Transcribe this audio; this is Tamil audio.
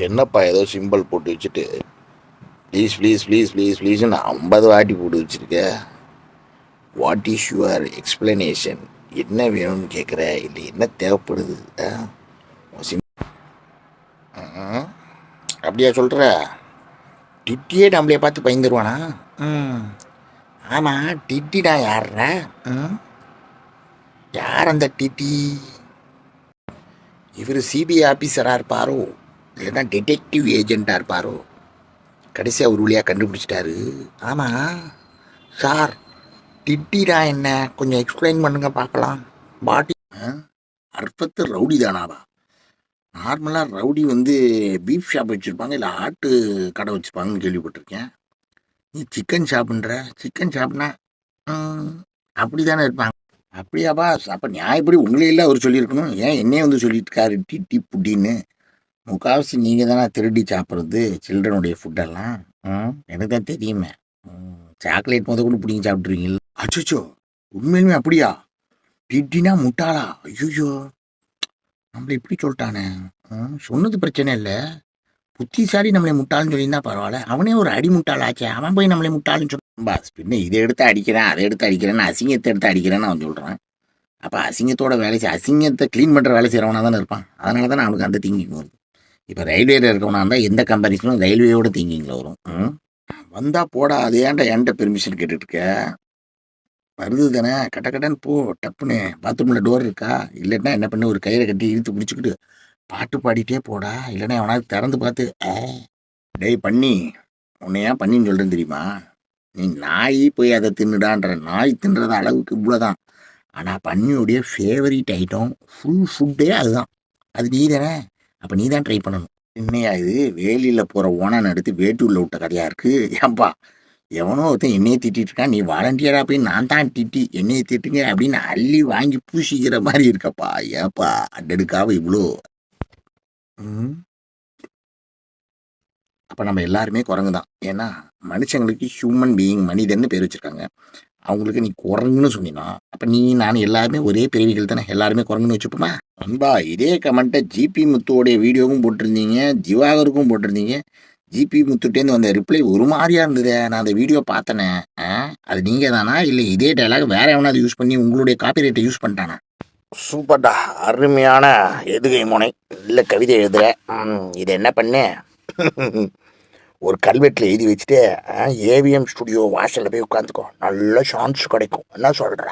என்னப்பா ஏதோ சிம்பிள் போட்டு வச்சுட்டு ப்ளீஸ் ப்ளீஸ் ப்ளீஸ் ப்ளீஸ் ப்ளீஸ்ன்னு 50 வாட்டி போட்டு வச்சுருக்க. What is your explanation? என்ன வேணும்னு கேட்குற, இல்லை என்ன தேவைப்படுது? சிம் அப்படியா சொல்கிற? டிட்டியே நம்மளைய பார்த்து பயந்துருவானா? ம் ஆமாம், டிட்டிடா யார்ரா? யார் அந்த டிட்டி? இவர் சிபிஐ ஆஃபீஸராக இருப்பாரோ, இல்லைன்னா டிடெக்டிவ் ஏஜெண்ட்டாக இருப்பாரோ? கடைசியாக ஒரு வழியாக கண்டுபிடிச்சிட்டாரு. ஆமாம் சார், டிட்டிடா என்ன கொஞ்சம் எக்ஸ்பிளைன் பண்ணுங்க பார்க்கலாம். பாட்டி அற்பத்து ரவுடி தானாவா? நார்மலாக ரவுடி பீஃப் ஷாப் வச்சுருப்பாங்க, இல்லை ஆட்டு கடை வச்சுருப்பாங்கன்னு கேள்விப்பட்டிருக்கேன். நீ சிக்கன் ஷாப்புன்ற. சிக்கன் ஷாப்னா அப்படி தானே இருப்பாங்க. அப்படியாப்பா? அப்போ நியாயப்படி உங்களையெல்லாம் அவர் சொல்லியிருக்கணும். ஏன் என்னையே சொல்லிட்டு இருக்காரு டிட்டி புட்டின்னு? முக்கால்வாசி நீங்கள் தானே திருடி சாப்பிட்றது சில்ட்ரனுடைய ஃபுட்டெல்லாம். எனக்கு தான் தெரியுமே. சாக்லேட் கூட பிடிங்கி சாப்பிட்ருவீங்களா? அச்சோ, உண்மையிலுமே அப்படியா? டிட்டினா முட்டாளா? ஐயோ, நம்மளை இப்படி சொல்லிட்டானே. சொன்னது பிரச்சனை இல்லை, புத்திசாலி நம்மளை முட்டாள்னு சொல்லியிருந்தா பரவாயில்ல. அவனே ஒரு அடி முட்டாளாச்சே, அவன் போய் நம்மளை முட்டாள்னு சொன்னான். பாஸ் பின்ன இதை எடுத்து அடிக்கிறேன், அதை எடுத்து அடிக்கிறேன்னு, அசிங்கத்தை எடுத்து அடிக்கிறேன்னு அவன் சொல்கிறான். அப்போ அசிங்கத்தோட வேலை அசிங்கத்தை க்ளீன் பண்ணுற வேலை செய்கிறவனாக தானே இருப்பான். அதனால தானே அவனுக்கு அந்த திங்கிங் வருது. இப்போ ரயில்வேல இருக்கவனா இருந்தால் எந்த கம்பெனிஸும் ரயில்வேயோட திங்கிங்கில் வரும். வந்தா போடா, அது ஏன்டா என்கிட்ட பெர்மிஷன் கேட்டுட்டு இருக்க? வருது தானே, கட்டன்னு போ, டப்புன்னு. பாத்ரூமில் டோர் இருக்கா? இல்லைன்னா என்ன பண்ணு, ஒரு கயிறை கட்டி இழுத்து பிடிச்சிக்கிட்டு பாட்டு பாடிட்டே போடா. இல்லைன்னா அவனாவது திறந்து பார்த்து டேய் பண்ணி, உன்னை ஏன் பண்ணின்னு சொல்கிறேன்னு தெரியுமா? நீ நாய் போய் அதை தின்னுடான்ற. நாய் தின்னுறது அளவுக்கு இவ்வளோதான். ஆனால் பன்னியோடைய ஃபேவரட் ஐட்டம் ஃபுட்டே அதுதான். அது நீ தானே, அப்போ நீ தான் ட்ரை பண்ணணும். என்னையா இது வேலியில் போகிற ஓனான் எடுத்து வேட்டூரில் விட்ட கதையாக இருக்குது? ஏன்பா, எவனோ ஒருத்தன் என்னையை திட்டிகிட்டு இருக்கான், நீ வாலண்டியராக போய் நான் தான் டிட்டி என்னையை திட்டுங்க அப்படின்னு அள்ளி வாங்கி பூசிக்கிற மாதிரி இருக்கப்பா. ஏப்பா அண்டடுக்காக இவ்வளோ? அப்போ நம்ம எல்லாருமே குரங்கு தான். ஏன்னா மனுஷங்களுக்கு ஹியூமன் பீயிங், மனிதன்னு பேர் வச்சுருக்காங்க. அவங்களுக்கு நீ குரங்குன்னு சொன்னீங்கன்னா, அப்போ நீ நான் எல்லாருமே ஒரே பிறவிகள் தானே, எல்லாருமே குரங்குன்னு வச்சுப்போமா? அன்பா, இதே கமெண்ட்டை ஜிபி முத்துவோடைய வீடியோவும் போட்டிருந்தீங்க, திவாகருக்கும் போட்டிருந்தீங்க. ஜிபி முத்துட்டேருந்து வந்த ரிப்ளை ஒரு மாதிரியா இருந்தது. நான் அந்த வீடியோ பார்த்தேனே, அது நீங்கள் தானா, இல்லை இதே டைலாக் வேற எவனாவது யூஸ் பண்ணி உங்களுடைய காப்பிரைட்டை யூஸ் பண்ணிட்டானா? சூப்பர்டா, அருமையான எதுகை முனை, இல்லை கவிதை எழுதுற. இது என்ன பண்ணு, ஒரு கல்வெட்டில் எழுதி வச்சுட்டு ஏவிஎம் ஸ்டுடியோ வாசலில் போய் உட்காந்துக்கோ, நல்ல சான்ஸ் கிடைக்கும். என்ன சொல்கிற?